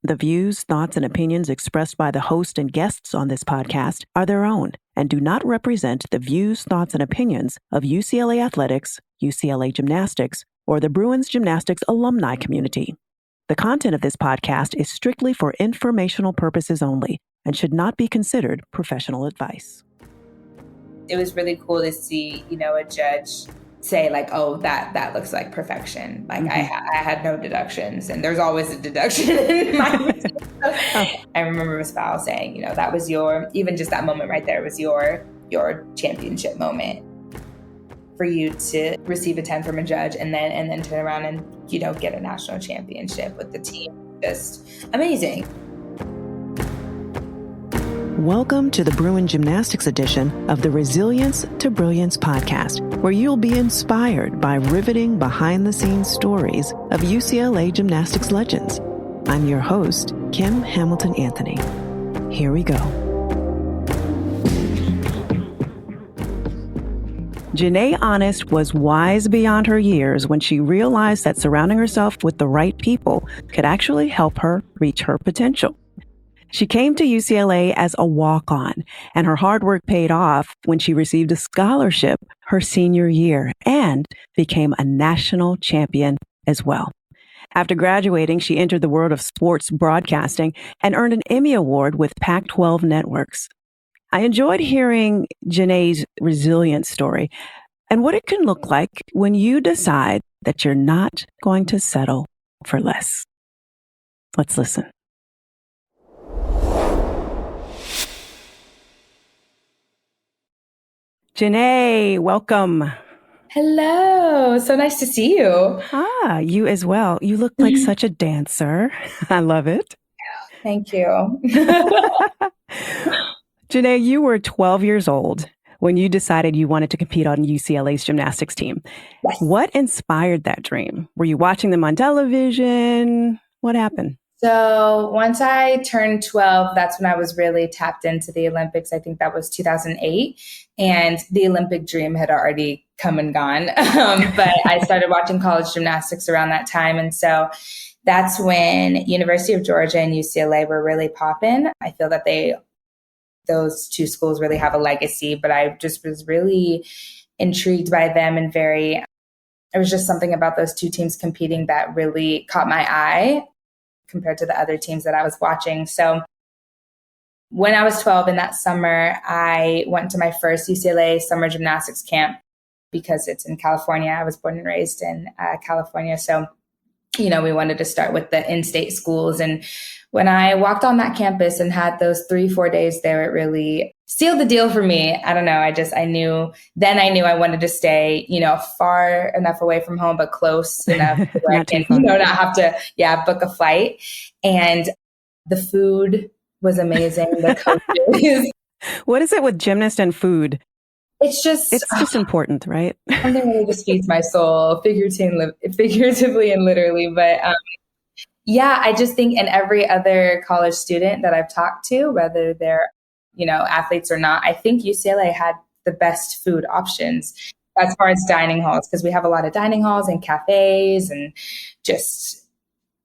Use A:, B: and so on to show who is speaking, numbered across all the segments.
A: The views, thoughts, and opinions expressed by the host and guests on this podcast are their own and do not represent the views, thoughts, and opinions of UCLA Athletics, UCLA Gymnastics, or the Bruins Gymnastics alumni community. The content of this podcast is strictly for informational purposes only and should not be considered professional advice.
B: It was really cool to see, a judge say like, oh, that looks like perfection. Like I had no deductions, and there's always a deduction in my routine. I remember Miss Fowl saying, that was even just that moment right there was your championship moment for you to receive a 10 from a judge and then turn around and, get a national championship with the team. Just amazing.
A: Welcome to the Bruin Gymnastics edition of the Resilience to Brilliance podcast, where you'll be inspired by riveting behind-the-scenes stories of UCLA gymnastics legends. I'm your host, Kim Hamilton Anthony. Here we go. JaNay Honest was wise beyond her years when she realized that surrounding herself with the right people could actually help her reach her potential. She came to UCLA as a walk-on, and her hard work paid off when she received a scholarship her senior year and became a national champion as well. After graduating, she entered the world of sports broadcasting and earned an Emmy Award with Pac-12 Networks. I enjoyed hearing JaNay's resilience story and what it can look like when you decide that you're not going to settle for less. Let's listen. JaNay, welcome.
B: Hello. So nice to see you.
A: You as well. You look like such a dancer. I love it.
B: Thank you.
A: JaNay, you were 12 years old when you decided you wanted to compete on UCLA's gymnastics team.
B: Yes.
A: What inspired that dream? Were you watching them on television? What happened?
B: So once I turned 12, that's when I was really tapped into the Olympics. I think that was 2008. And the Olympic dream had already come and gone. But I started watching college gymnastics around that time. And so that's when University of Georgia and UCLA were really popping. I feel that those two schools really have a legacy, but I just was really intrigued by them and it was just something about those two teams competing that really caught my eye compared to the other teams that I was watching. So when I was 12 in that summer, I went to my first UCLA summer gymnastics camp because it's in California. I was born and raised in California. So, we wanted to start with the in-state schools. And when I walked on that campus and had those 3-4 days there, it really sealed the deal for me. I don't know. I knew I wanted to stay, far enough away from home, but close enough where I can, not have to, book a flight. And the food was amazing. The coaches.
A: What is it with gymnast and food?
B: It's just
A: important, right?
B: Something really just feeds my soul, figuratively and literally. But I just think, and every other college student that I've talked to, whether they're, athletes or not, I think UCLA had the best food options as far as dining halls, because we have a lot of dining halls and cafes and just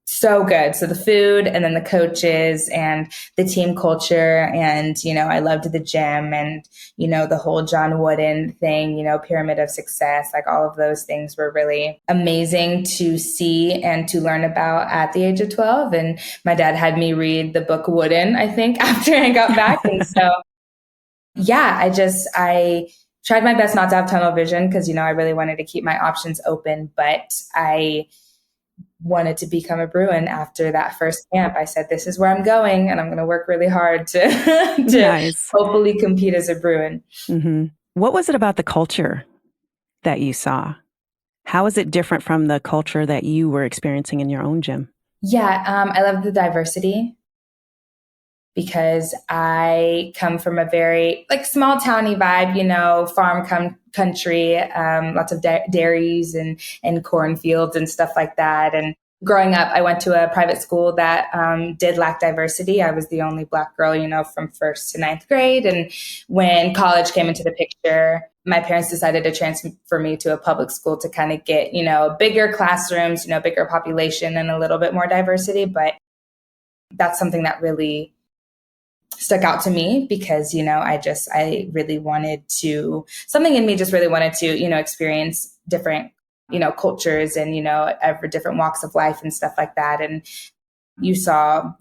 B: so good. So the food and then the coaches and the team culture. And, I loved the gym and, the whole John Wooden thing, pyramid of success, like all of those things were really amazing to see and to learn about at the age of 12. And my dad had me read the book Wooden, I think, after I got back. And so, I tried my best not to have tunnel vision because, I really wanted to keep my options open, but I wanted to become a Bruin after that first camp. I said, this is where I'm going and I'm going to work really hard to
A: Nice.
B: Hopefully compete as a Bruin.
A: Mm-hmm. What was it about the culture that you saw? How is it different from the culture that you were experiencing in your own gym?
B: I love the diversity because I come from a very small towny vibe, farm country, lots of dairies and cornfields and stuff like that. And growing up, I went to a private school that did lack diversity. I was the only Black girl, from 1st to 9th grade. And when college came into the picture, my parents decided to transfer me to a public school to kind of get, bigger classrooms, bigger population and a little bit more diversity. But that's something that really stuck out to me because, I really wanted to, something in me just really wanted to, experience different, cultures and, different walks of life and stuff like that. And you saw,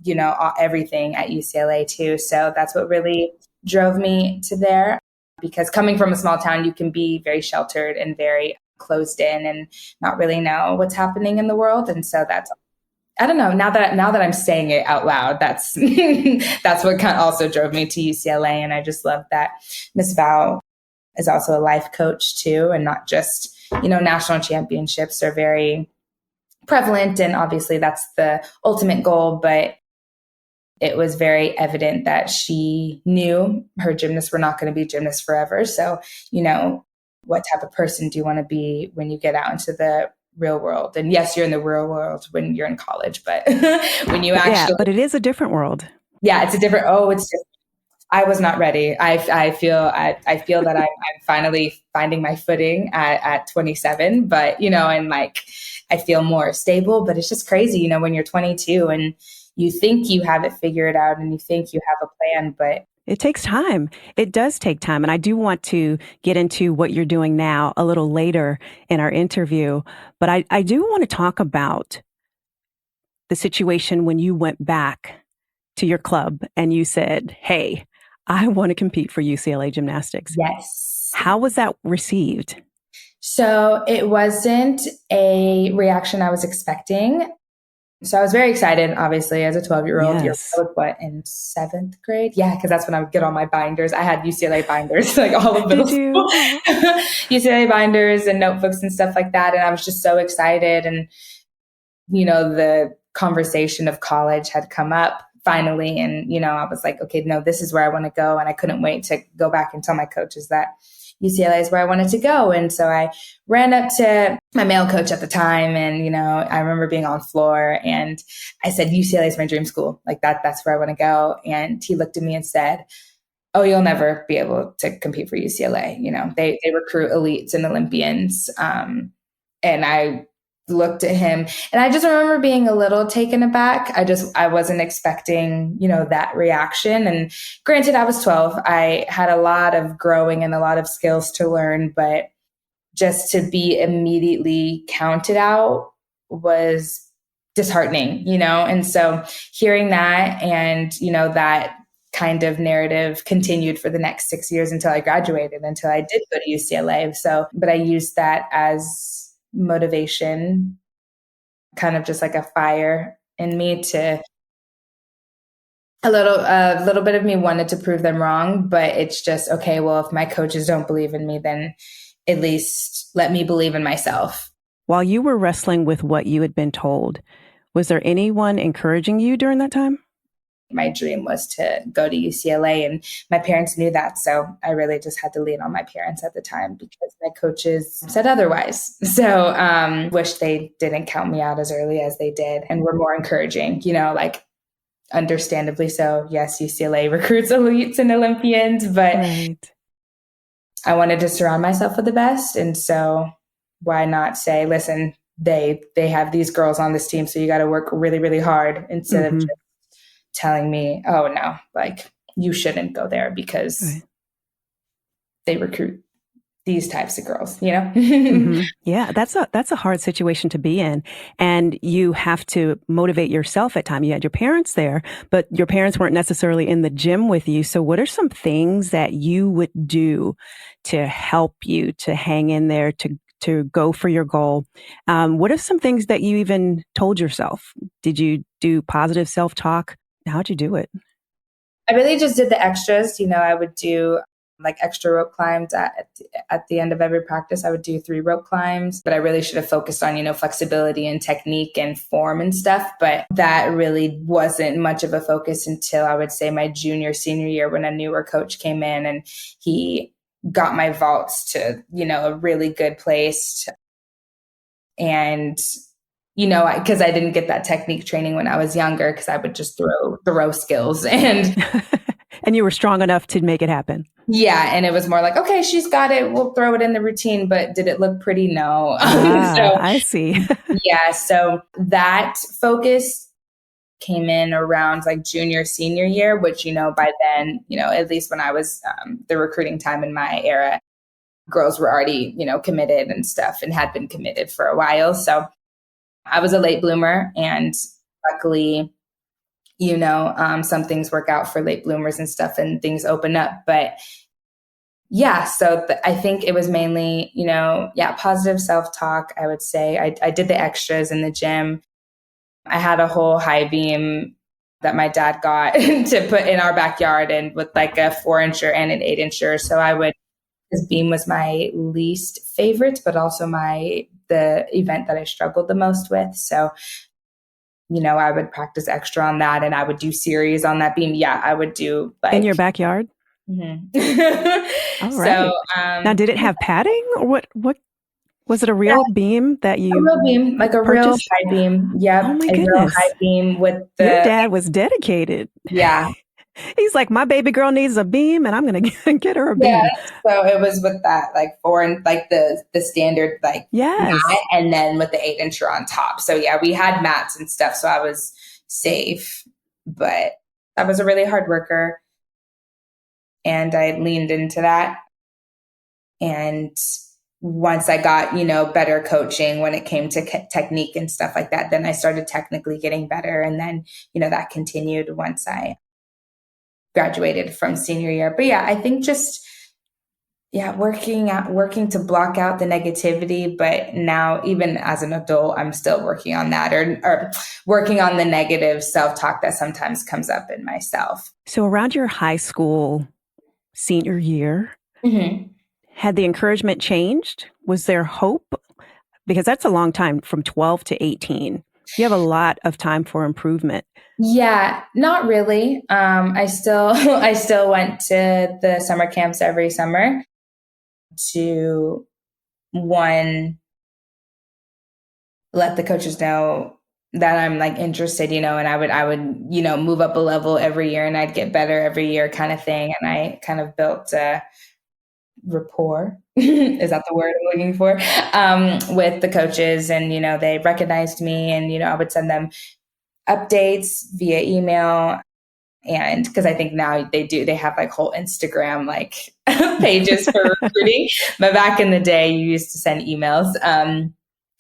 B: everything at UCLA too. So that's what really drove me to there, because coming from a small town, you can be very sheltered and very closed in and not really know what's happening in the world. And so that's, I don't know, now that I'm saying it out loud, that's that's what kind of also drove me to UCLA. And I just love that Miss Val is also a life coach too, and not just, national championships are very prevalent, and obviously that's the ultimate goal, but it was very evident that she knew her gymnasts were not going to be gymnasts forever. So, what type of person do you want to be when you get out into the real world? And yes, you're in the real world when you're in college, but when you actually...
A: Yeah, but it is a different world.
B: Yeah, it's a different... I was not ready. I feel that I'm finally finding my footing at 27, but, and like, I feel more stable, but it's just crazy, when you're 22 and you think you have it figured out and you think you have a plan, but
A: it takes time. It does take time. And I do want to get into what you're doing now a little later in our interview. But I do want to talk about the situation when you went back to your club and you said, hey, I want to compete for UCLA Gymnastics.
B: Yes.
A: How was that received?
B: So it wasn't a reaction I was expecting. So I was very excited, obviously, as a 12-year-old.
A: Yes.
B: I was, in 7th grade? Yeah, because that's when I would get all my binders. I had UCLA binders, like all of middle school. UCLA binders and notebooks and stuff like that. And I was just so excited. And, the conversation of college had come up finally. And, I was like, okay, no, this is where I want to go. And I couldn't wait to go back and tell my coaches that UCLA is where I wanted to go. And so I ran up to my male coach at the time. And, I remember being on floor and I said, UCLA is my dream school. Like that's where I want to go. And he looked at me and said, oh, you'll never be able to compete for UCLA. They recruit elites and Olympians. And I looked at him and I just remember being a little taken aback. I wasn't expecting, that reaction. And granted, I was 12. I had a lot of growing and a lot of skills to learn, but just to be immediately counted out was disheartening, And so hearing that and, that kind of narrative continued for the next 6 years until I graduated, until I did go to UCLA. So, but I used that as motivation, kind of just like a fire in me to a little bit of me wanted to prove them wrong, but it's just, okay, well, if my coaches don't believe in me, then at least let me believe in myself.
A: While you were wrestling with what you had been told, was there anyone encouraging you during that time?
B: My dream was to go to UCLA and my parents knew that. So I really just had to lean on my parents at the time because my coaches said otherwise. So wish they didn't count me out as early as they did and were more encouraging, understandably so. Yes, UCLA recruits elites and Olympians, but
A: right.
B: I wanted to surround myself with the best. And so why not say, listen, they have these girls on this team, so you got to work really, really hard instead of just telling me, oh no, like you shouldn't go there because they recruit these types of girls,
A: Yeah, that's a hard situation to be in. And you have to motivate yourself at times. You had your parents there, but your parents weren't necessarily in the gym with you. So what are some things that you would do to help you to hang in there, to go for your goal? What are some things that you even told yourself? Did you do positive self-talk? How'd you do it?
B: I really just did the extras. I would do like extra rope climbs at the end of every practice. I would do 3 rope climbs, but I really should have focused on, flexibility and technique and form and stuff. But that really wasn't much of a focus until I would say my junior, senior year when a newer coach came in and he got my vaults to, a really good place. And because I didn't get that technique training when I was younger, because I would just throw skills and
A: and you were strong enough to make it happen.
B: Yeah, and it was more like, okay, she's got it. We'll throw it in the routine, but did it look pretty? No.
A: I see.
B: Yeah, so that focus came in around like junior, senior year, which, by then, at least when I was the recruiting time in my era, girls were already, committed and stuff and had been committed for a while. So I was a late bloomer, and luckily, some things work out for late bloomers and stuff and things open up. But yeah, so I think it was mainly, positive self-talk, I would say. I did the extras in the gym. I had a whole high beam that my dad got to put in our backyard, and with like a 4-incher and an 8-incher. So this beam was my least favorite, but also the event that I struggled the most with. So, I would practice extra on that, and I would do series on that beam. Yeah, I would do like
A: in your backyard.
B: Mm-hmm.
A: All right. So, now, did it have padding, or what? Was it a real beam that you?
B: A real beam, like a
A: purchased?
B: Real high beam. Yeah,
A: oh my
B: a
A: goodness.
B: Real high beam with the.
A: Your dad was dedicated.
B: Yeah.
A: He's like, my baby girl needs a beam, and I'm going to get her a beam.
B: Yeah, so it was with that, like 4 and like the standard like
A: yes,
B: mat, and then with the 8-incher on top. So yeah, we had mats and stuff, so I was safe. But I was a really hard worker, and I leaned into that. And once I got, better coaching when it came to technique and stuff like that, then I started technically getting better, and then that continued once I graduated from senior year. But yeah, I think just working to block out the negativity. But now, even as an adult, I'm still working on that, or working on the negative self-talk that sometimes comes up in myself.
A: So around your high school senior year, had the encouragement changed? Was there hope? Because that's a long time, from 12 to 18. You have a lot of time for improvement.
B: Yeah, not really. I still went to the summer camps every summer to let the coaches know that I'm like interested, and I would move up a level every year, and I'd get better every year, kind of thing. And I kind of built a rapport, is that the word I'm looking for, with the coaches, and they recognized me, and I would send them updates via email. And because I think now they have like whole Instagram like pages for recruiting. But back in the day, you used to send emails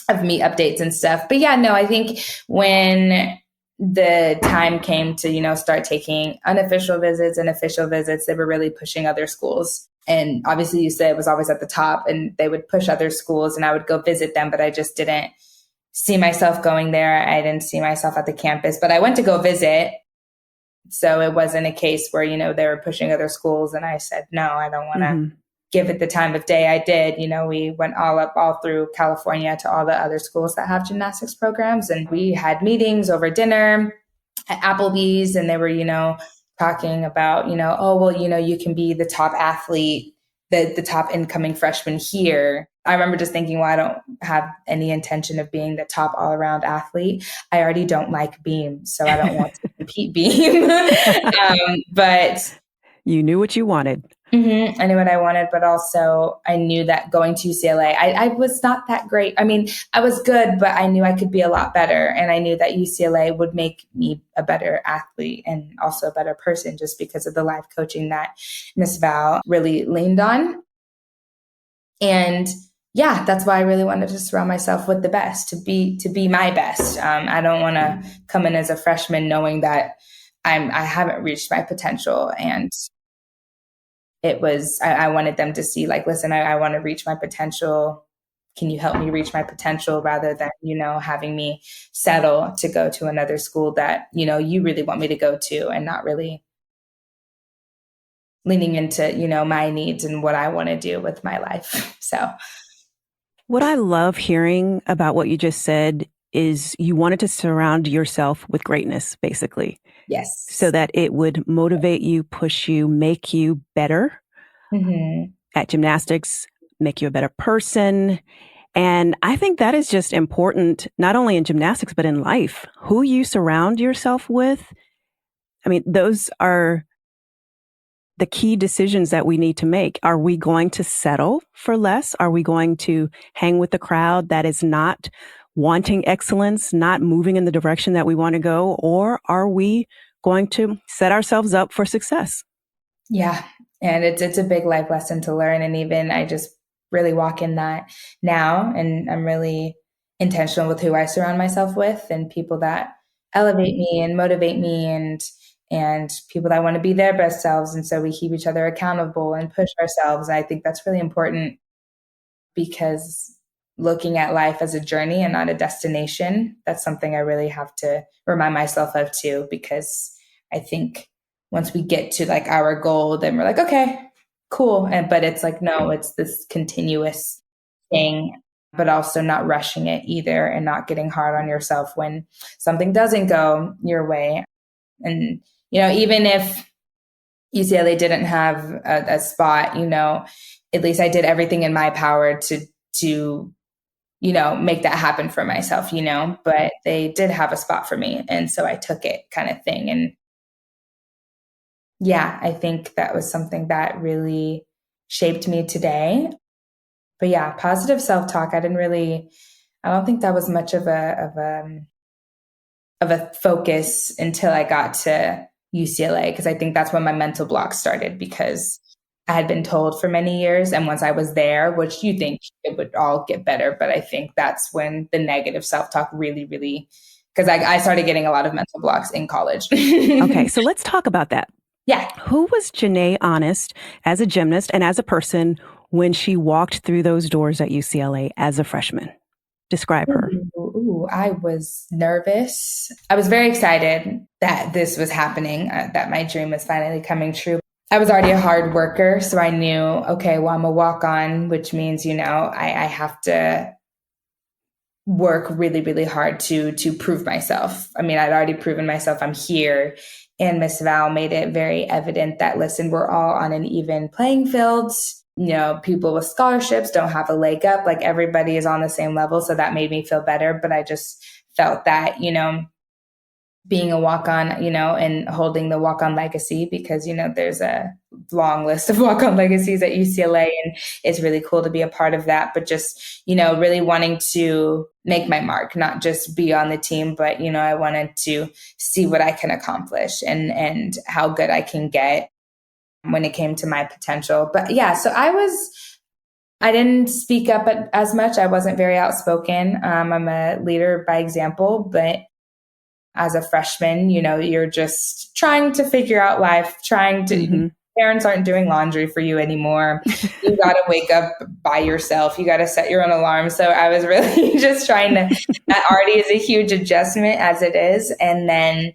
B: of meet updates and stuff. But yeah, no, I think when the time came to, start taking unofficial visits and official visits, they were really pushing other schools. And obviously UCLA was always at the top, and they would push other schools, and I would go visit them, but I just didn't see myself going there. I didn't see myself at the campus, but I went to go visit. So it wasn't a case where, they were pushing other schools, and I said, no, I don't want to give it the time of day. I did, we went all through California to all the other schools that have gymnastics programs. And we had meetings over dinner at Applebee's, and they were, talking about, you can be the top athlete, the top incoming freshman here. I remember just thinking, well, I don't have any intention of being the top all-around athlete. I already don't like beam, so I don't want to compete beam. But
A: you knew what you wanted.
B: I knew what I wanted, but also I knew that going to UCLA, I was not that great. I mean, I was good, but I knew I could be a lot better. And I knew that UCLA would make me a better athlete and also a better person, just because of the live coaching that Miss Val really leaned on. And yeah, that's why I really wanted to surround myself with the best, to be my best. I don't want to come in as a freshman knowing that I haven't reached my potential. And it was, I wanted them to see, like, listen, I want to reach my potential. Can you help me reach my potential, rather than, having me settle to go to another school that, you really want me to go to, and not really leaning into, my needs and what I want to do with my life. So
A: what I love hearing about what you just said is you wanted to surround yourself with greatness, basically.
B: Yes.
A: So that it would motivate you, push you, make you better at gymnastics, make you a better person. And I think that is just important, not only in gymnastics, but in life. Who you surround yourself with. I mean, those are the key decisions that we need to make. Are we going to settle for less? Are we going to hang with the crowd that is not wanting excellence, not moving in the direction that we want to go? Or are we going to set ourselves up for success?
B: Yeah. And it's a big life lesson to learn. And even I just really walk in that now. And I'm really intentional with who I surround myself with and people that elevate me and motivate me and people that want to be their best selves. And so we keep each other accountable and push ourselves. I think that's really important because looking at life as a journey and not a destination, that's something I really have to remind myself of too, because I think once we get to like our goal, then we're like, okay, cool. But it's like, no, it's this continuous thing, but also not rushing it either and not getting hard on yourself when something doesn't go your way. And, even if UCLA didn't have a spot, at least I did everything in my power to make that happen for myself, but they did have a spot for me. And so I took it kind of thing. And yeah, I think that was something that really shaped me today. But yeah, positive self-talk. I don't think that was much of a focus until I got to UCLA, because I think that's when my mental block started, because I had been told for many years. And once I was there, which you think it would all get better, but I think that's when the negative self-talk really, really, because I started getting a lot of mental blocks in college.
A: Okay, so let's talk about that.
B: Yeah.
A: Who was JaNay Honest as a gymnast and as a person when she walked through those doors at UCLA as a freshman? Describe her.
B: I was nervous. I was very excited that this was happening, that my dream was finally coming true. I was already a hard worker, so I knew, okay, well, I'm a walk-on, which means, I have to work really, really hard to prove myself. I mean, I'd already proven myself. I'm here. And Miss Val made it very evident that, listen, we're all on an even playing field. People with scholarships don't have a leg up. Like, everybody is on the same level. So that made me feel better. But I just felt that, being a walk-on, and holding the walk-on legacy, because, there's a long list of walk-on legacies at UCLA, and it's really cool to be a part of that. But just, really wanting to make my mark, not just be on the team, but, I wanted to see what I can accomplish and how good I can get when it came to my potential. But yeah, so I didn't speak up as much. I wasn't very outspoken. I'm a leader by example, but as a freshman, you're just trying to figure out life, parents aren't doing laundry for you anymore. You got to wake up by yourself. You got to set your own alarm. So I was really just trying to, that already is a huge adjustment as it is. And then,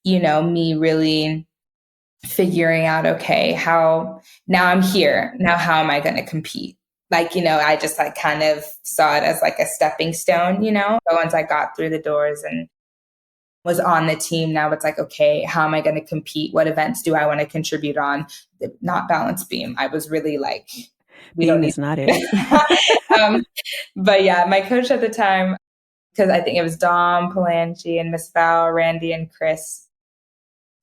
B: me really figuring out, okay, now I'm here. Now, how am I going to compete? I just kind of saw it as a stepping stone, But once I got through the doors and was on the team, now it's okay, how am I going to compete? What events do I want to contribute on? Not balance beam. I was really
A: beam is not it.
B: But yeah, my coach at the time, because I think it was Dom Palanchi and Miss Val, Randy, and Chris.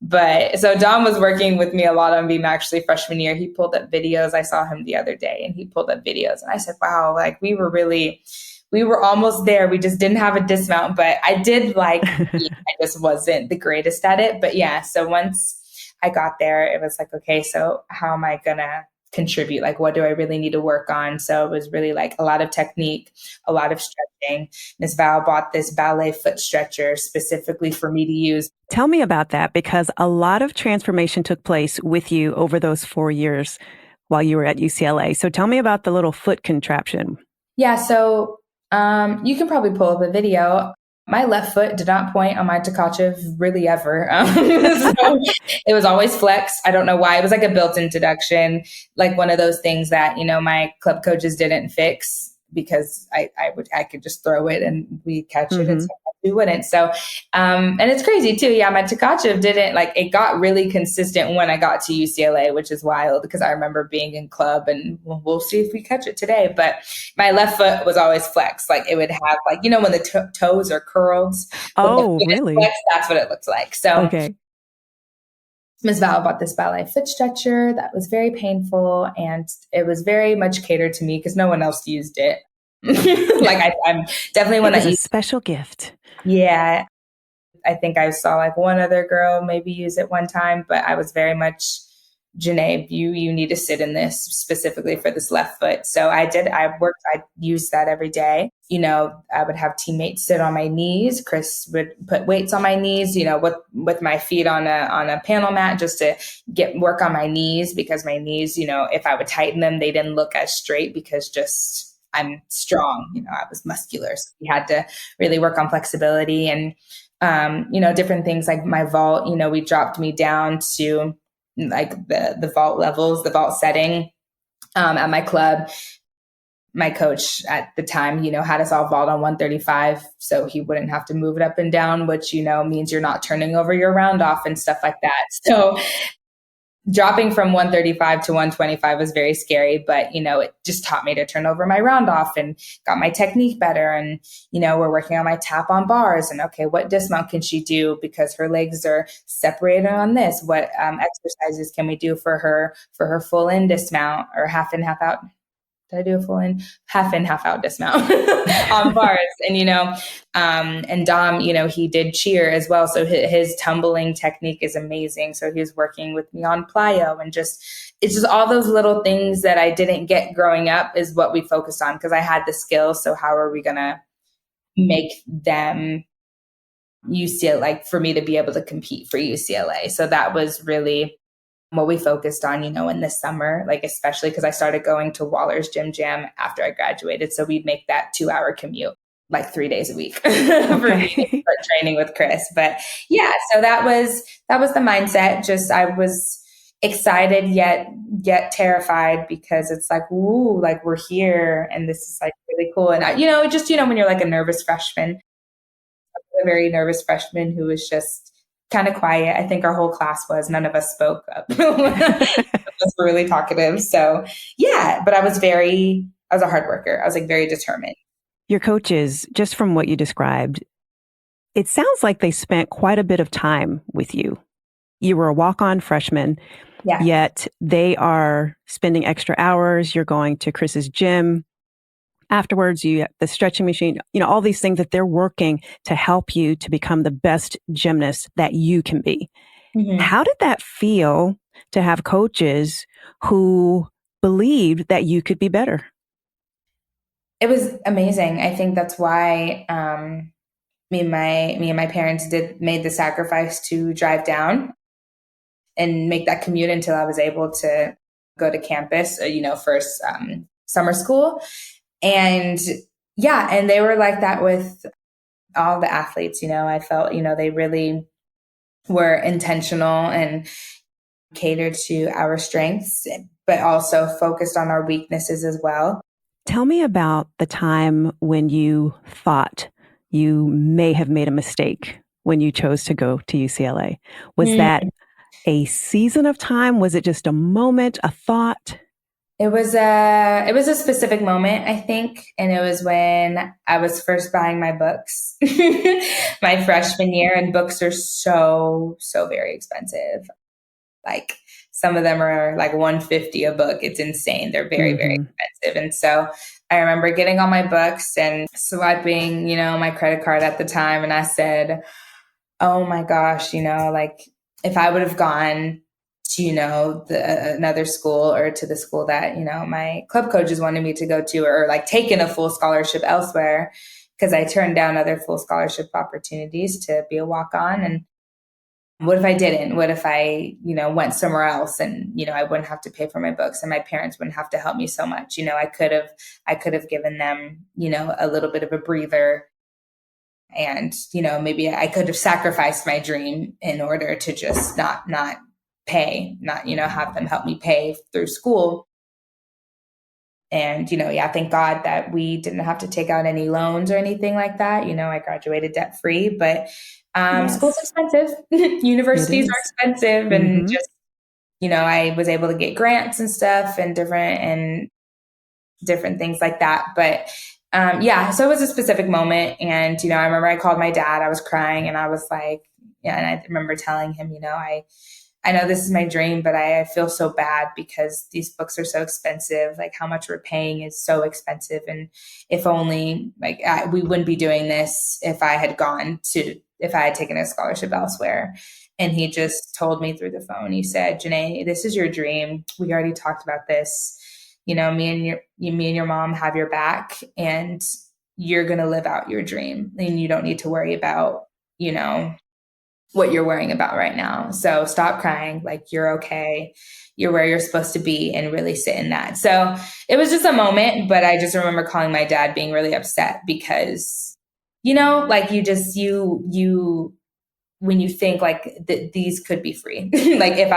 B: But so Dom was working with me a lot on beam actually freshman year. He pulled up videos. I saw him the other day and he pulled up videos and I said, wow, we were almost there. We just didn't have a dismount, but I did I just wasn't the greatest at it. But yeah, so once I got there, it was okay, so how am I going to contribute? What do I really need to work on? So it was really a lot of technique, a lot of stretching. Ms. Val bought this ballet foot stretcher specifically for me to use.
A: Tell me about that, because a lot of transformation took place with you over those 4 years while you were at UCLA. So tell me about the little foot contraption.
B: Yeah, so you can probably pull up a video. My left foot did not point on my Tkachev really ever. So it was always flexed. I don't know why. It was a built-in deduction, one of those things that, my club coaches didn't fix because I could just throw it and we catch it and sometimes we wouldn't. So, and it's crazy too. Yeah, my Tkachev didn't it got really consistent when I got to UCLA, which is wild because I remember being in club and we'll see if we catch it today. But my left foot was always flexed. It would have when the toes are curled.
A: Oh, really?
B: Flexed, that's what it looks like. So
A: okay.
B: Ms. Val bought this ballet foot stretcher that was very painful and it was very much catered to me because no one else used it. I'm definitely one
A: It was
B: that
A: a
B: you,
A: special gift.
B: yeah. I think I saw like one other girl maybe use it one time, but I was very much, JaNay, you need to sit in this specifically for this left foot. So I did. I used that every day. I would have teammates sit on my knees. Chris would put weights on my knees, with my feet on a panel mat just to get work on my knees, because my knees, if I would tighten them, they didn't look as straight because just I'm strong. I was muscular. So we had to really work on flexibility and different things like my vault. We dropped me down to like the vault levels, the vault setting at my club. My coach at the time, had us all vault on 135 so he wouldn't have to move it up and down, which, means you're not turning over your round off and stuff like that. So dropping from 135 to 125 was very scary, but, it just taught me to turn over my round off and got my technique better. And, we're working on my tap on bars and, okay, what dismount can she do because her legs are separated on this? What exercises can we do for her full in dismount or half in, half out? Did I do a full in, half out dismount on bars? And, and Dom, he did cheer as well. So his tumbling technique is amazing. So he was working with me on plyo and it's just all those little things that I didn't get growing up is what we focused on because I had the skills. So how are we going to make them UCLA, like for me to be able to compete for UCLA? So that was really what we focused on, in the summer, like especially because I started going to Waller's Gym Jam after I graduated. So we'd make that 2-hour commute like 3 days a week for me to start training with Chris. But yeah, so that was the mindset. Just I was excited yet terrified because it's like, ooh, like we're here and this is like really cool. And when you're like a nervous freshman, a very nervous freshman who was just kind of quiet. I think our whole class was. None of us spoke up. None of us were really talkative. So yeah, but I was a hard worker. I was like very determined.
A: Your coaches, just from what you described, it sounds like they spent quite a bit of time with you. You were a walk-on freshman, yet they are spending extra hours. You're going to Chris's gym. Afterwards, you have the stretching machine, all these things that they're working to help you to become the best gymnast that you can be. Mm-hmm. How did that feel to have coaches who believed that you could be better?
B: It was amazing. I think that's why me and my parents made the sacrifice to drive down and make that commute until I was able to go to campus, first summer school. And yeah, and they were like that with all the athletes, I felt, they really were intentional and catered to our strengths, but also focused on our weaknesses as well.
A: Tell me about the time when you thought you may have made a mistake when you chose to go to UCLA. Was that a season of time? Was it just a moment, a thought?
B: It was a specific moment, I think. And it was when I was first buying my books my freshman year, and books are so, so very expensive. Like some of them are like $150 a book. It's insane. They're very, very expensive. And so I remember getting all my books and swiping, my credit card at the time. And I said, oh my gosh, like if I would have gone to, another school or to the school that, my club coaches wanted me to go to, or like taken a full scholarship elsewhere, because I turned down other full scholarship opportunities to be a walk-on. And what if I didn't? What if I, went somewhere else and, I wouldn't have to pay for my books and my parents wouldn't have to help me so much. I could have given them, a little bit of a breather. And, maybe I could have sacrificed my dream in order to just not pay, not, have them help me pay through school. And, thank God that we didn't have to take out any loans or anything like that. I graduated debt free, but school's expensive. Universities are expensive. And just, I was able to get grants and stuff and different things like that. But so it was a specific moment. And, I remember I called my dad, I was crying and I was like, and I remember telling him, I know this is my dream, but I feel so bad because these books are so expensive. Like how much we're paying is so expensive. And if only we wouldn't be doing this if I had taken a scholarship elsewhere. And he just told me through the phone, he said, "JaNay, this is your dream. We already talked about this. Me and your mom have your back, and you're going to live out your dream, and you don't need to worry about, what you're worrying about right now. So stop crying. Like, you're okay. You're where you're supposed to be, and really sit in that." So it was just a moment, but I just remember calling my dad being really upset because, like you when you think like these could be free, like if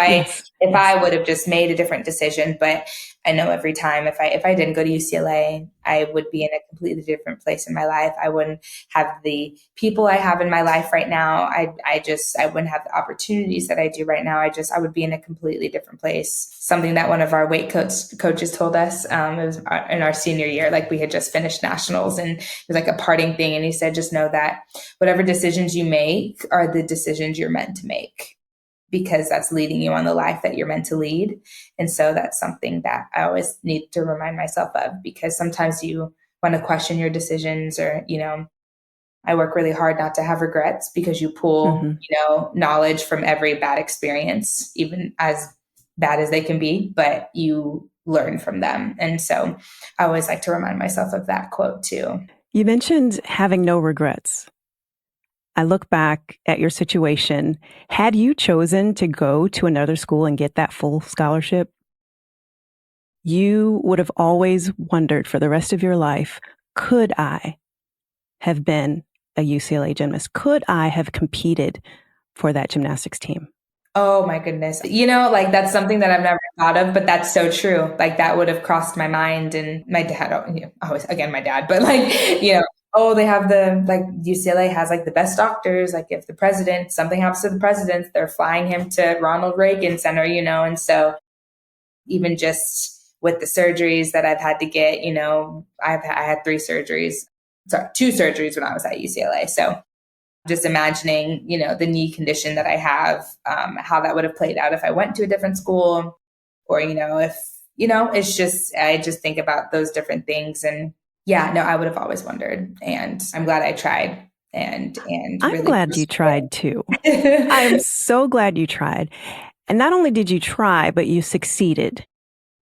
B: I would have just made a different decision. But I know every time if I didn't go to UCLA, I would be in a completely different place in my life. I wouldn't have the people I have in my life right now. I wouldn't have the opportunities that I do right now. I would be in a completely different place. Something that one of our weight coaches told us, it was in our senior year, like we had just finished nationals, and it was like a parting thing. And he said, just know that whatever decisions you make are the decisions you're meant to make, because that's leading you on the life that you're meant to lead. And so that's something that I always need to remind myself of, because sometimes you want to question your decisions, or, I work really hard not to have regrets, because you pull, knowledge from every bad experience, even as bad as they can be, but you learn from them. And so I always like to remind myself of that quote too.
A: You mentioned having no regrets. I look back at your situation. Had you chosen to go to another school and get that full scholarship, you would have always wondered for the rest of your life, could I have been a UCLA gymnast? Could I have competed for that gymnastics team?
B: Oh my goodness. Like that's something that I've never thought of, but that's so true. Like that would have crossed my mind. And my dad, always, again, my dad, but oh, they have UCLA has like the best doctors. Like if something happens to the president, they're flying him to Ronald Reagan Center, and so even just with the surgeries that I've had to get, I had 2 surgeries when I was at UCLA. So just imagining, the knee condition that I have, how that would have played out if I went to a different school, or, it's just, I just think about those different things. And yeah, no, I would have always wondered, and I'm glad I tried. And
A: I'm
B: really
A: glad you tried too. I am so glad you tried. And not only did you try, but you succeeded.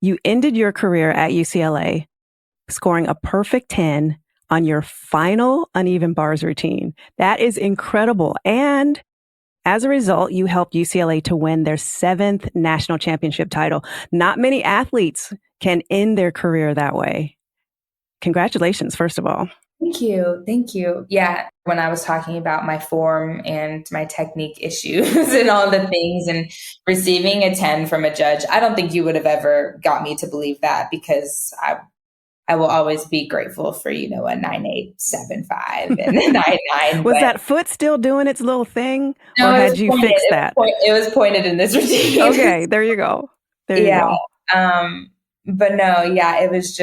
A: You ended your career at UCLA scoring a perfect 10 on your final uneven bars routine. That is incredible. And as a result, you helped UCLA to win their 7th national championship title. Not many athletes can end their career that way. Congratulations, first of all.
B: Thank you. Thank you. Yeah. When I was talking about my form and my technique issues and all the things, and receiving a 10 from a judge, I don't think you would have ever got me to believe that, because I will always be grateful for, a 9.875 and a 9.9.
A: Was that foot still doing its little thing?
B: No,
A: or had you fixed that?
B: It was pointed in this routine.
A: Okay, there you go. There you go.
B: But no, yeah, it was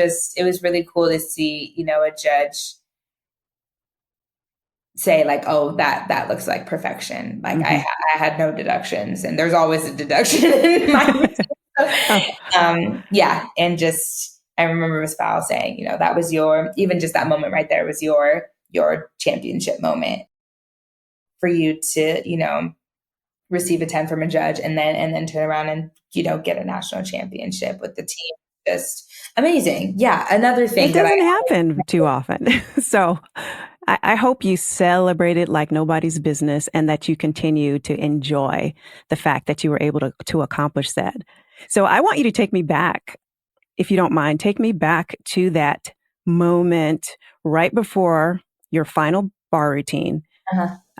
B: really cool to see, a judge say like, oh, that looks like perfection. Like I had no deductions, and there's always a deduction in my routine. Yeah. And just, I remember Ms. Powell saying, that was even just that moment right there was your championship moment, for you to, receive a 10 from a judge, and then turn around and, get a national championship with the team. Just amazing. Yeah. Another thing
A: it doesn't happen too often. So I hope you celebrate it like nobody's business, and that you continue to enjoy the fact that you were able to accomplish that. So I want you to take me back, if you don't mind, take me back to that moment right before your final bar routine.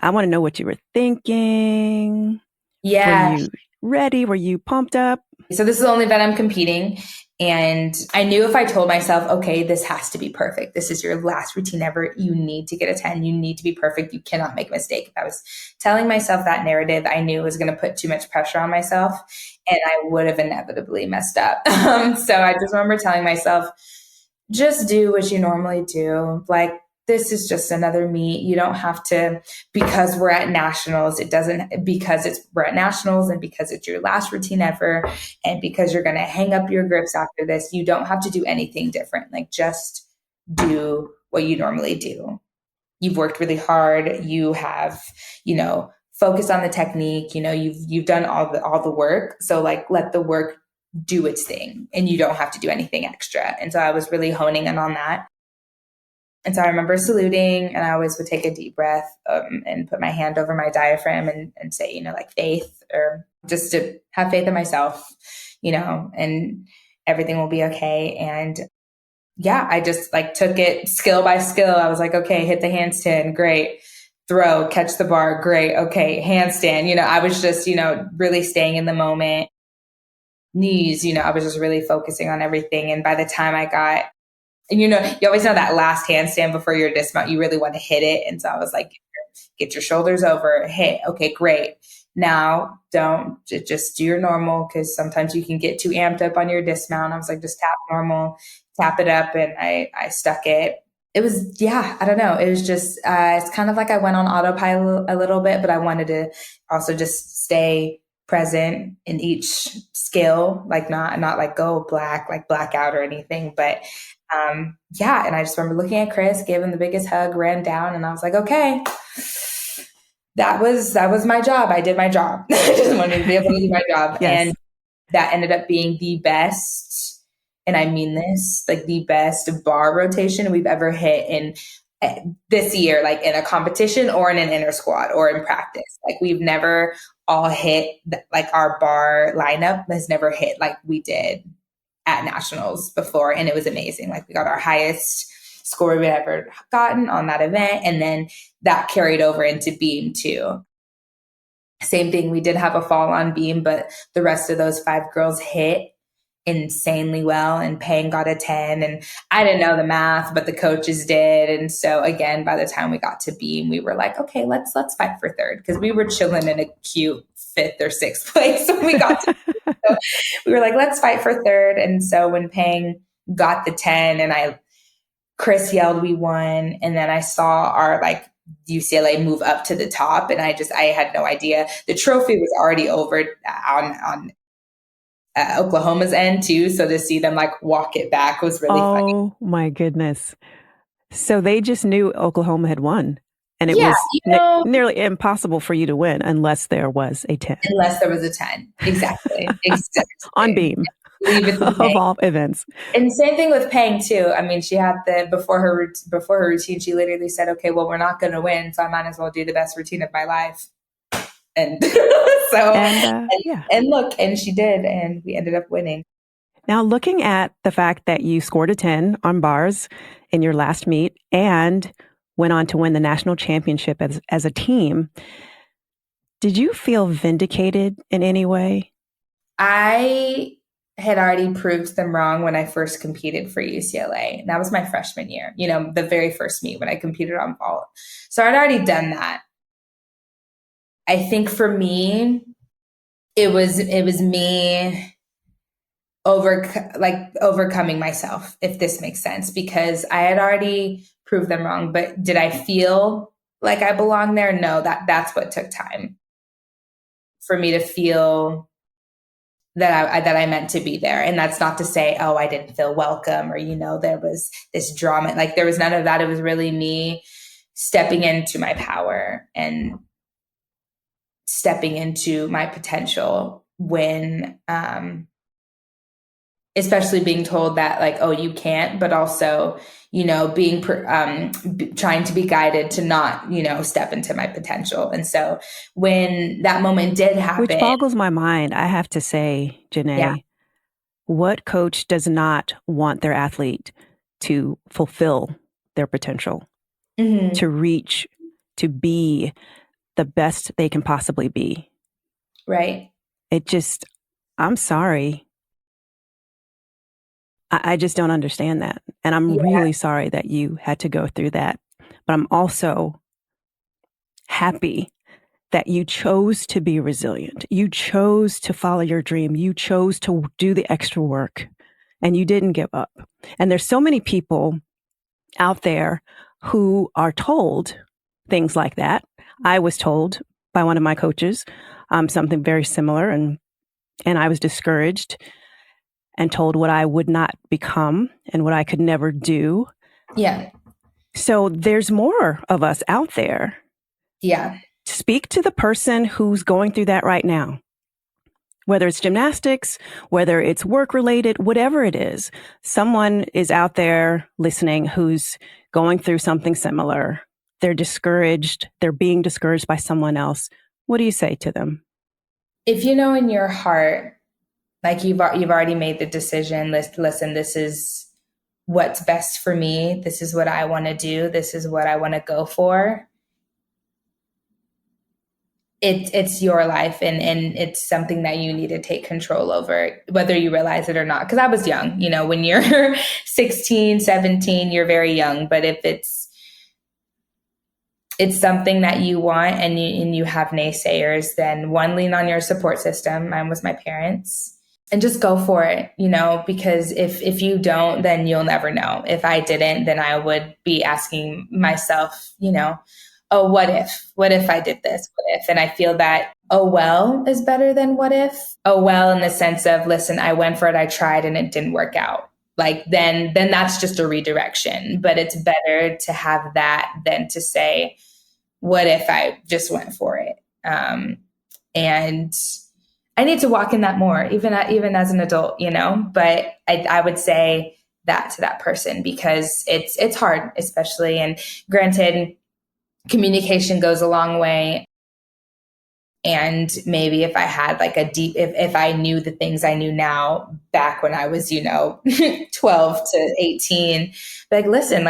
A: I want to know what you were thinking.
B: Yeah.
A: Were you ready? Were you pumped up?
B: So this is the only event I'm competing. And I knew if I told myself, okay, this has to be perfect. This is your last routine ever. You need to get a 10. You need to be perfect. You cannot make a mistake. If I was telling myself that narrative, I knew it was going to put too much pressure on myself, and I would have inevitably messed up. So I just remember telling myself, just do what you normally do. Like, this is just another meet. You don't have to, because we're at nationals, we're at nationals and because it's your last routine ever and because you're going to hang up your grips after this, you don't have to do anything different. Like just do what you normally do. You've worked really hard. You have, focused on the technique, you've done all the work. So like, let the work do its thing and you don't have to do anything extra. And so I was really honing in on that. And so I remember saluting, and I always would take a deep breath and put my hand over my diaphragm and say, like faith, or just to have faith in myself, and everything will be okay. And yeah, I just like took it skill by skill. I was like, okay, hit the handstand. Great. Throw, catch the bar. Great. Okay. Handstand. I was just, really staying in the moment. Knees, I was just really focusing on everything. And by the time I got, and you always know that last handstand before your dismount, you really want to hit it. And so I was like, get your shoulders over, hit. Okay, great. Now don't just do your normal, because sometimes you can get too amped up on your dismount. I was like, just tap normal, tap it up. And I stuck it. It was, I don't know. It was just, it's kind of like I went on autopilot a little bit, but I wanted to also just stay present in each skill, like not like go blackout or anything, but and I just remember looking at Chris, gave him the biggest hug, ran down, and I was like, okay, that was my job. I did my job. I just wanted to be able to do my job. Yes. And that ended up being the best, and I mean this, like the best bar rotation we've ever hit in this year, like in a competition or in an inner squad or in practice. Like we've never all hit, like our bar lineup has never hit like we did at nationals before. And it was amazing. Like we got our highest score we'd ever gotten on that event. And then that carried over into beam too. Same thing. We did have a fall on beam, but the rest of those 5 girls hit insanely well, and Pang got a 10, and I didn't know the math, but the coaches did. And so again, by the time we got to beam, we were like, okay, let's fight for third, because we were chilling in a cute 5th or 6th place when we got to so we were like, let's fight for third. And so when Pang got the 10 and Chris yelled, we won. And then I saw our like UCLA move up to the top, and I had no idea. The trophy was already over on Oklahoma's end too. So to see them like walk it back was really funny.
A: Oh my goodness. So they just knew Oklahoma had won, and it was nearly impossible for you to win unless there was a 10.
B: Unless there was a 10. Exactly.
A: On beam.
B: Leave it
A: of all events.
B: And same thing with Pang too. I mean, she had before her routine, she literally said, okay, well, we're not going to win, so I might as well do the best routine of my life. And and look, and she did, and we ended up winning.
A: Now, looking at the fact that you scored a 10 on bars in your last meet and went on to win the national championship as a team, did you feel vindicated in any way?
B: I had already proved them wrong when I first competed for UCLA. And that was my freshman year, the very first meet when I competed on vault. So I'd already done that. I think for me, it was me overcoming myself, if this makes sense, because I had already proved them wrong. But did I feel like I belonged there? No, that's what took time for me to feel that I meant to be there. And that's not to say, oh, I didn't feel welcome, or, there was this drama. Like there was none of that. It was really me stepping into my power and stepping into my potential when, especially being told that like, oh, you can't, but also, being, trying to be guided to not, step into my potential. And so when that moment did happen.
A: Which boggles my mind, I have to say, JaNay, what coach does not want their athlete to fulfill their potential, to reach, to be the best they can possibly be?
B: Right.
A: I'm sorry. I just don't understand that. And I'm really sorry that you had to go through that. But I'm also happy that you chose to be resilient. You chose to follow your dream. You chose to do the extra work, and you didn't give up. And there's so many people out there who are told things like that. I was told by one of my coaches something very similar, and I was discouraged and told what I would not become and what I could never do.
B: Yeah.
A: So there's more of us out there.
B: Yeah.
A: Speak to the person who's going through that right now. Whether it's gymnastics, whether it's work related, whatever it is, someone is out there listening who's going through something similar. They're discouraged. They're being discouraged by someone else. What do you say to them?
B: If you know in your heart, like you've already made the decision, listen, this is what's best for me. This is what I want to do. This is what I want to go for. It's your life, and it's something that you need to take control over, whether you realize it or not. Because I was young, when you're 16, 17, you're very young. But if it's something that you want and you have naysayers, then one, lean on your support system. Mine was my parents. And just go for it, because if you don't, then you'll never know. If I didn't, then I would be asking myself, oh, what if? What if I did this? What if? And I feel that, oh, well, is better than what if. Oh, well, in the sense of, listen, I went for it, I tried, and it didn't work out. Like, then that's just a redirection. But it's better to have that than to say, what if I just went for it? And I need to walk in that more, even as an adult, but I would say that to that person, because it's hard, especially, and granted, communication goes a long way. And maybe if I had like if I knew the things I knew now back when I was, 12 to 18, like, listen,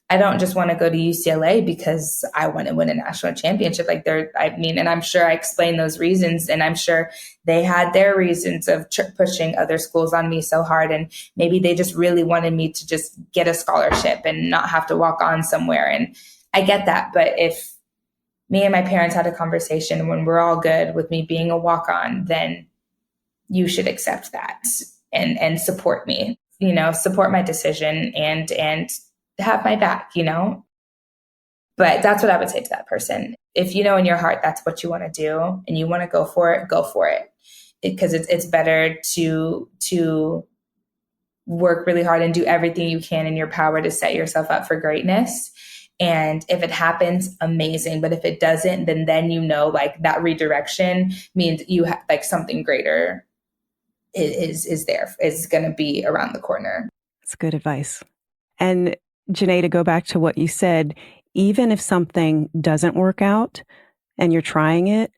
B: I don't just want to go to UCLA because I want to win a national championship. And I'm sure I explained those reasons, and I'm sure they had their reasons of pushing other schools on me so hard. And maybe they just really wanted me to just get a scholarship and not have to walk on somewhere. And I get that. But if me and my parents had a conversation when we're all good with me being a walk-on, then you should accept that and support me, support my decision and have my back, But that's what I would say to that person. If you know in your heart that's what you want to do and you want to go for it. Because it's better to work really hard and do everything you can in your power to set yourself up for greatness. And if it happens, amazing. But if it doesn't, then like that redirection means you have like something greater is going to be around the corner.
A: That's good advice. And JaNay, to go back to what you said, even if something doesn't work out and you're trying it,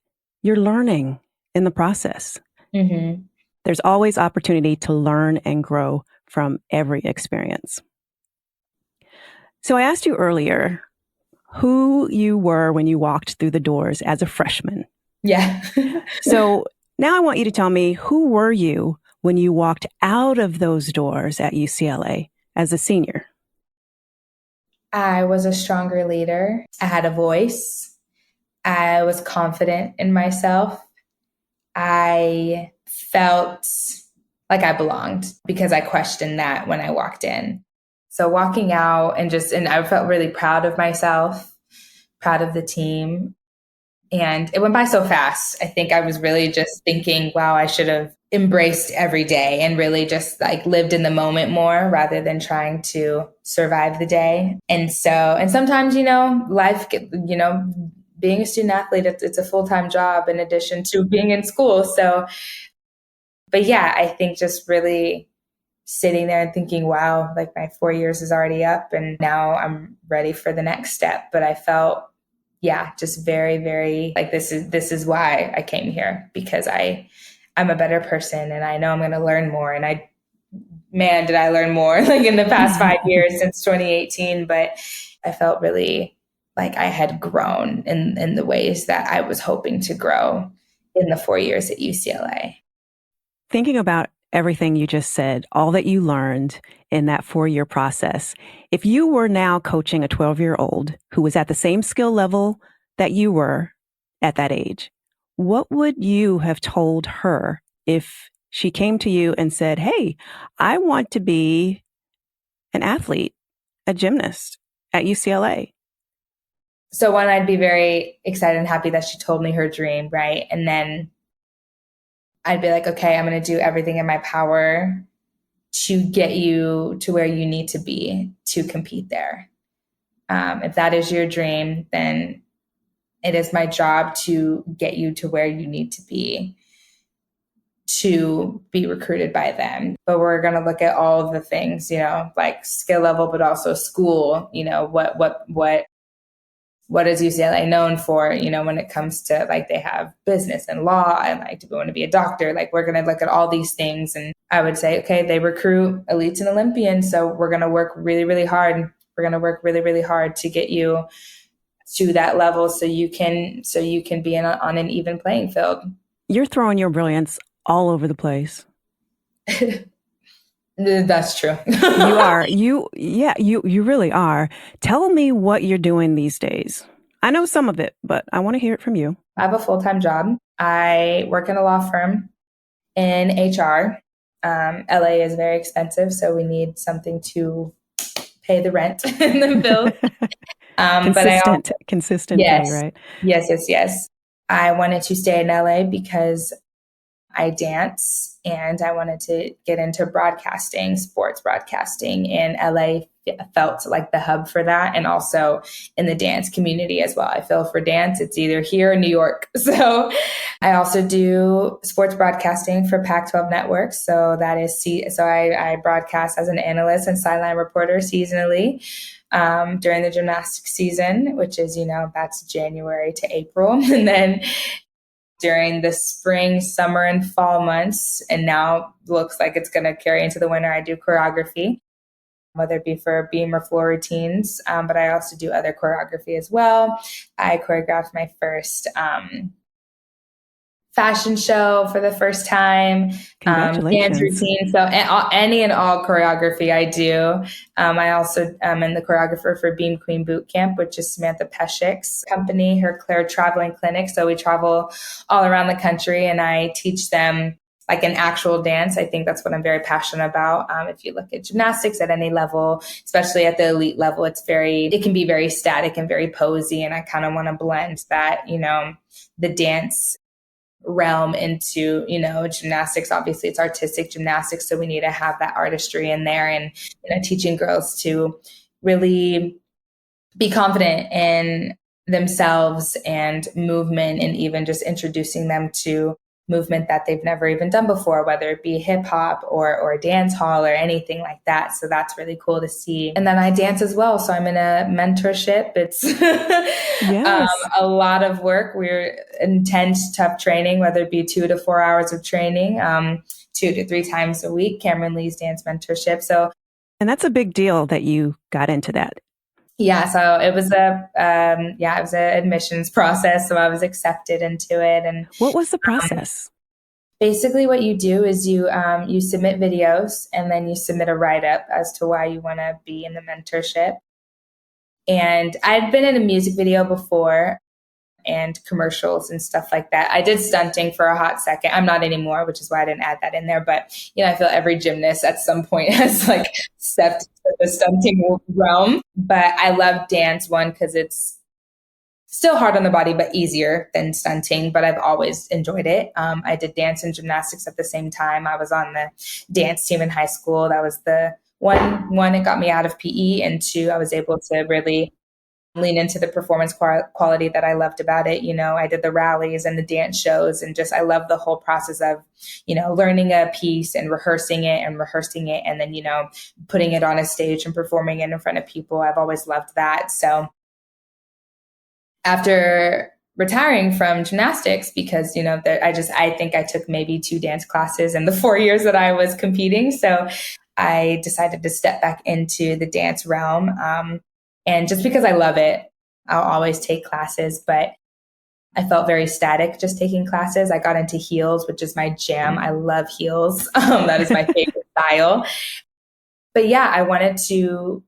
A: you're learning in the process.
B: Mm-hmm.
A: There's always opportunity to learn and grow from every experience. So I asked you earlier who you were when you walked through the doors as a freshman.
B: Yeah.
A: So now I want you to tell me, who were you when you walked out of those doors at UCLA as a senior?
B: I was a stronger leader. I had a voice. I was confident in myself. I felt like I belonged because I questioned that when I walked in. So walking out and I felt really proud of myself, proud of the team. And it went by so fast. I think I was really just thinking, wow, I should have embraced every day and really just like lived in the moment more rather than trying to survive the day. And sometimes, life, being a student athlete, it's a full-time job in addition to being in school. So, but yeah, I think just really sitting there and thinking, wow, like my 4 years is already up and now I'm ready for the next step. But I felt, just very, very like this is why I came here, because I'm a better person and I know I'm going to learn more. And did I learn more like in the past 5 years since 2018. But I felt really like I had grown in the ways that I was hoping to grow in the 4 years at UCLA.
A: Thinking about everything you just said, all that you learned in that 4-year process, if you were now coaching a 12-year-old who was at the same skill level that you were at that age, what would you have told her if she came to you and said, hey, I want to be an athlete. a gymnast at UCLA?
B: So one, I'd be very excited and happy that she told me her dream, right? And then I'd be like, okay, I'm going to do everything in my power to get you to where you need to be to compete there. If that is your dream, then it is my job to get you to where you need to be recruited by them. But we're going to look at all of the things, like skill level, but also school, what is UCLA known for, when it comes to like they have business and law and like, do we want to be a doctor? Like we're going to look at all these things. And I would say, okay, they recruit elites and Olympians. So we're going to work really, really hard. We're going to work really, really hard to get you to that level so you can be on an even playing field.
A: You're throwing your brilliance all over the place.
B: That's true.
A: You are. You really are. Tell me what you're doing these days. I know some of it, but I want to hear it from you.
B: I have a full-time job. I work in a law firm in HR. LA is very expensive, so we need something to pay the rent and the bills.
A: Consistent
B: yes,
A: pay, right?
B: Yes. I wanted to stay in LA because I dance and I wanted to get into broadcasting, sports broadcasting, and LA felt like the hub for that. And also in the dance community as well. I feel for dance, it's either here or New York. So I also do sports broadcasting for Pac-12 Network. So that is, I broadcast as an analyst and sideline reporter seasonally during the gymnastics season, which is, that's January to April. And then during the spring, summer, and fall months, and now looks like it's going to carry into the winter, I do choreography, whether it be for beam or floor routines, but I also do other choreography as well. I choreographed my first fashion show for the first time, dance routine. So any and all choreography I do. I also am in the choreographer for Beam Queen Boot Camp, which is Samantha Peshik's company, her Claire Traveling Clinic. So we travel all around the country and I teach them like an actual dance. I think that's what I'm very passionate about. If you look at gymnastics at any level, especially at the elite level, it can be very static and very posy. And I kind of want to blend that, the dance realm into, gymnastics. Obviously it's artistic gymnastics. So we need to have that artistry in there and, teaching girls to really be confident in themselves and movement, and even just introducing them to movement that they've never even done before, whether it be hip hop or dance hall or anything like that. So that's really cool to see. And then I dance as well. So I'm in a mentorship. It's yes. A lot of work. We're intense, tough training, whether it be 2 to 4 hours of training, 2 to 3 times a week, Cameron Lee's dance mentorship.
A: And that's a big deal that you got into that.
B: Yeah, so it was an admissions process. So I was accepted into it. And
A: what was the process?
B: Basically, what you do is you submit videos and then you submit a write-up as to why you want to be in the mentorship. And I'd been in a music video before and commercials and stuff like that. I did stunting for a hot second. I'm not anymore, which is why I didn't add that in there. But, I feel every gymnast at some point has like stepped into the stunting realm. But I love dance, one, because it's still hard on the body, but easier than stunting. But I've always enjoyed it. I did dance and gymnastics at the same time. I was on the dance team in high school. That was the one, it got me out of PE. And 2, I was able to really lean into the performance quality that I loved about it. I did the rallies and the dance shows, and I love the whole process of, learning a piece and rehearsing it, and then, putting it on a stage and performing it in front of people. I've always loved that. So after retiring from gymnastics, because, I think I took maybe 2 dance classes in the 4 years that I was competing. So I decided to step back into the dance realm. And just because I love it, I'll always take classes, but I felt very static just taking classes. I got into heels, which is my jam. I love heels. That is my favorite style. But yeah, I wanted to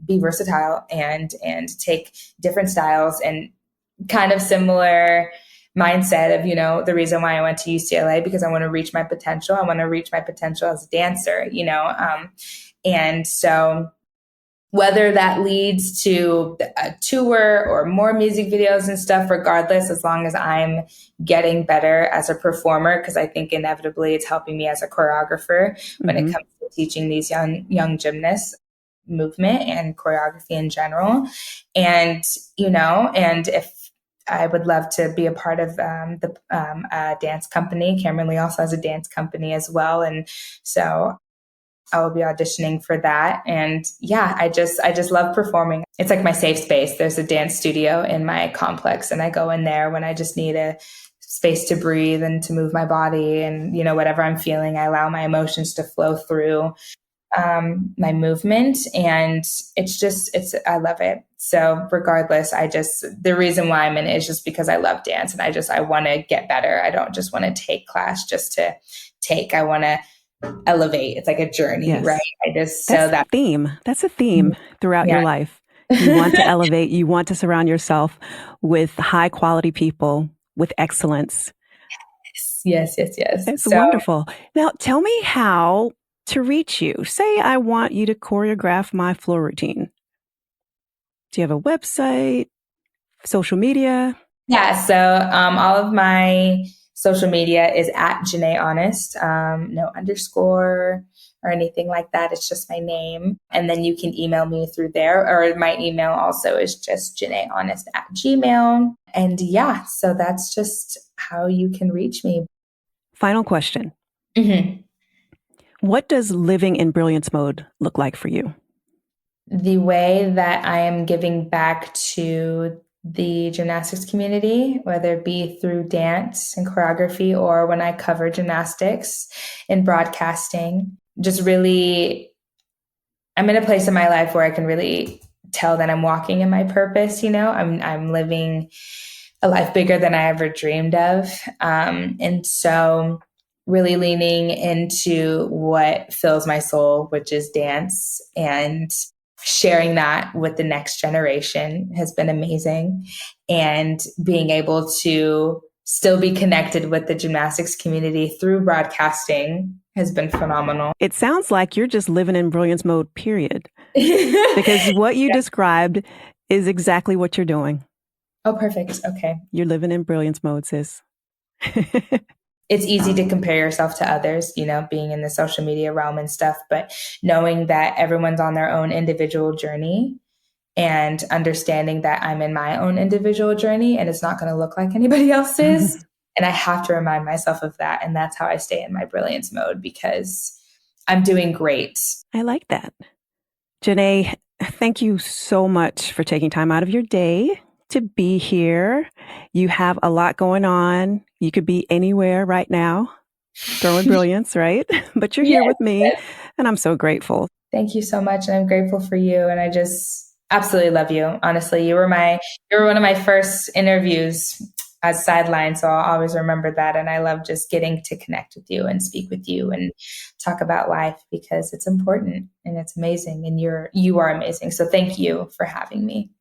B: be versatile and take different styles, and kind of similar mindset of, the reason why I went to UCLA, because I want to reach my potential. I want to reach my potential as a dancer, and so whether that leads to a tour or more music videos and stuff, regardless, as long as I'm getting better as a performer, because I think inevitably it's helping me as a choreographer when it comes to teaching these young gymnasts movement and choreography in general. And, and if I would love to be a part of a dance company. Cameron Lee also has a dance company as well. And so I will be auditioning for that. And yeah, I just love performing. It's like my safe space. There's a dance studio in my complex, and I go in there when I just need a space to breathe and to move my body. And, whatever I'm feeling, I allow my emotions to flow through my movement. And I love it. So regardless, the reason why I'm in it is just because I love dance, and I want to get better. I don't just want to take class just to take. I want to elevate. It's like a journey, yes. Right?
A: That's a theme throughout your life. You want to elevate. You want to surround yourself with high quality people, with excellence.
B: Yes.
A: It's wonderful. Now, tell me how to reach you. Say I want you to choreograph my floor routine. Do you have a website, social media?
B: Yeah. So all of my social media is at JaNay Honest, no underscore or anything like that. It's just my name. And then you can email me through there, or my email also is just JaNayHonest@gmail.com. And yeah, so that's just how you can reach me.
A: Final question. Mm-hmm. What does living in brilliance mode look like for you?
B: The way that I am giving back to the gymnastics community, whether it be through dance and choreography or when I cover gymnastics and broadcasting. Just really, I'm in a place in my life where I can really tell that I'm walking in my purpose. I'm living a life bigger than I ever dreamed of. And so really leaning into what fills my soul, which is dance, and sharing that with the next generation has been amazing. And being able to still be connected with the gymnastics community through broadcasting has been phenomenal.
A: It sounds like you're just living in brilliance mode, period. Because what you described is exactly what you're doing.
B: Oh, perfect. Okay.
A: You're living in brilliance mode, sis.
B: It's easy to compare yourself to others, being in the social media realm and stuff, but knowing that everyone's on their own individual journey and understanding that I'm in my own individual journey and it's not going to look like anybody else's. And I have to remind myself of that. And that's how I stay in my brilliance mode, because I'm doing great.
A: I like that. JaNay, thank you so much for taking time out of your day to be here. You have a lot going on. You could be anywhere right now, throwing brilliance, right? But you're here with me, and I'm so grateful.
B: Thank you so much. And I'm grateful for you. And I just absolutely love you. Honestly, you were one of my first interviews as sideline. So I'll always remember that. And I love just getting to connect with you and speak with you and talk about life, because it's important and it's amazing. And you are amazing. So thank you for having me.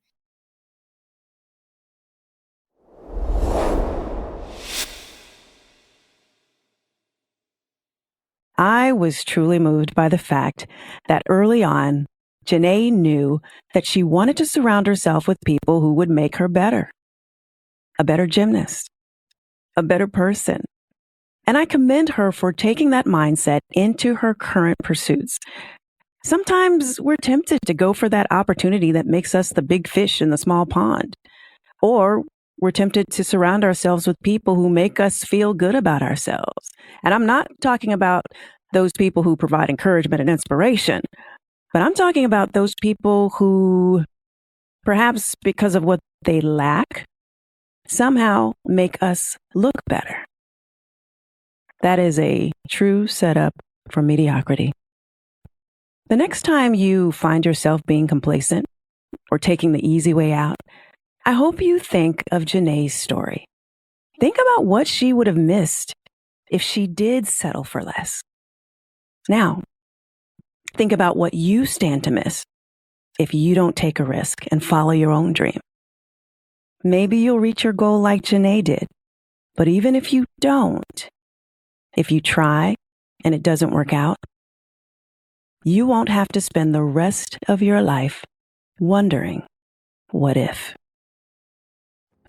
A: I was truly moved by the fact that early on, JaNay knew that she wanted to surround herself with people who would make her better, a better gymnast, a better person. And I commend her for taking that mindset into her current pursuits. Sometimes we're tempted to go for that opportunity that makes us the big fish in the small pond, or we're tempted to surround ourselves with people who make us feel good about ourselves. And I'm not talking about those people who provide encouragement and inspiration, but I'm talking about those people who, perhaps because of what they lack, somehow make us look better. That is a true setup for mediocrity. The next time you find yourself being complacent or taking the easy way out, I hope you think of JaNay's story. Think about what she would have missed if she did settle for less. Now, think about what you stand to miss if you don't take a risk and follow your own dream. Maybe you'll reach your goal like JaNay did, but even if you don't, if you try and it doesn't work out, you won't have to spend the rest of your life wondering, what if?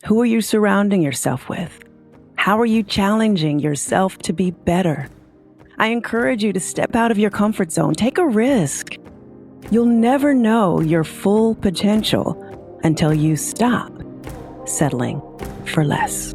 A: Who are you surrounding yourself with? How are you challenging yourself to be better? I encourage you to step out of your comfort zone. Take a risk. You'll never know your full potential until you stop settling for less.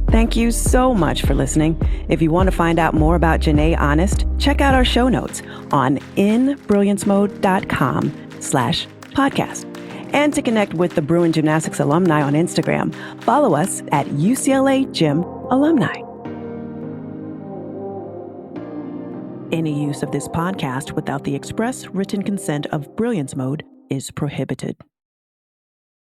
A: Thank you so much for listening. If you want to find out more about JaNay Honest, check out our show notes on inbrilliancemode.com/podcast. And to connect with the Bruin Gymnastics alumni on Instagram, follow us at UCLA Gym Alumni. Any use of this podcast without the express written consent of Brilliance Mode is prohibited.